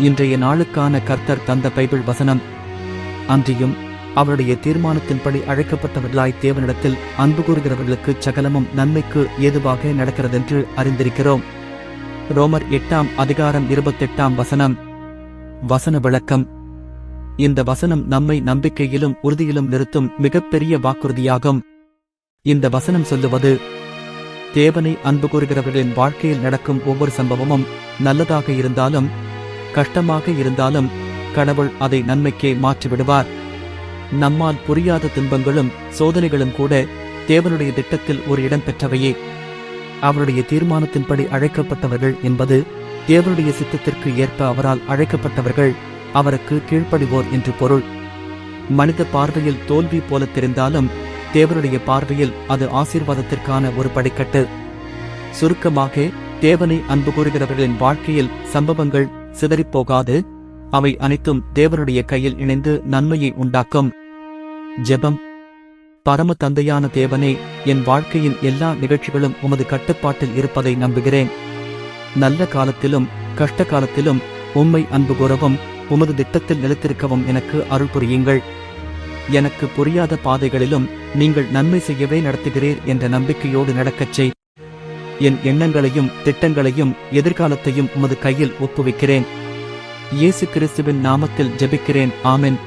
இன்றைய நாளுக்கான கர்த்தர் தந்த பைபிள் வசனம். அன்றியும் அவருடைய தீர்மானத்தின்படி அழைக்கப்பட்டவர்களாய் தேவனிடத்தில் அன்பு கூறுகிறவர்களுக்கு சகலமும் நன்மைக்கு ஏதுவாக நடக்கிறதென்று அறிந்திருக்கிறோம். ரோமர் 8 வசனம். வசன விளக்கம். இந்த வசனம் நம்மை நம்பிக்கையிலும் உறுதியிலும் நிறுத்தும் மிகப்பெரிய வாக்குறுதியாகும். இந்த வசனம் சொல்லுவது, தேவனை அன்பு கூறுகிறவர்களின் வாழ்க்கையில் நடக்கும் ஒவ்வொரு சம்பவமும் நல்லதாக இருந்தாலும் கஷ்டமாக இருந்தாலும் கடவுள் அதை நன்மைக்கே மாற்றிவிடுவார். நம்மால் புரியாத துன்பங்களும் சோதனைகளும் கூட தேவனுடைய திட்டத்தில் ஒரு இடம் பெற்றவையே. அவருடைய தீர்மானத்தின்படி அழைக்கப்பட்டவர்கள் என்பது தேவனுடைய சித்தத்திற்கு ஏற்ப அவரால் அழைக்கப்பட்டவர்கள், அவருக்கு கீழ்ப்படிவோர் என்று பொருள். மனித பார்வையில் தோல்வி போல தெரிந்தாலும் தேவனுடைய பார்வையில் அது ஆசீர்வாதத்திற்கான ஒரு படிக்கட்டு. சுருக்கமாக, தேவனை அன்பு கூறுகிறவர்களின் வாழ்க்கையில் சம்பவங்கள் சிதறிப்போகாது. அவை அனைத்தும் தேவனுடைய கையில் இணைந்து நன்மையை உண்டாக்கும். ஜெபம். பரம தந்தையான தேவனே, என் வாழ்க்கையின் எல்லா நிகழ்ச்சிகளும் உமது கட்டுப்பாட்டில் இருப்பதை நம்புகிறேன். நல்ல காலத்திலும் கஷ்ட காலத்திலும் உம்மை அன்பு கூறவும் உமது திட்டத்தில் நிலைத்திருக்கவும் எனக்கு அருள் புரியுங்கள். எனக்கு புரியாத பாதைகளிலும் நீங்கள் நன்மை செய்யவே நடத்துகிறீர் என்ற நம்பிக்கையோடு நடக்கச் செய். என் எண்ணங்களையும் திட்டங்களையும் எதிர்காலத்தையும் உமது கையில் ஒப்புவிக்கிறேன். இயேசு கிறிஸ்துவின் நாமத்தில் ஜெபிக்கிறேன். ஆமென்.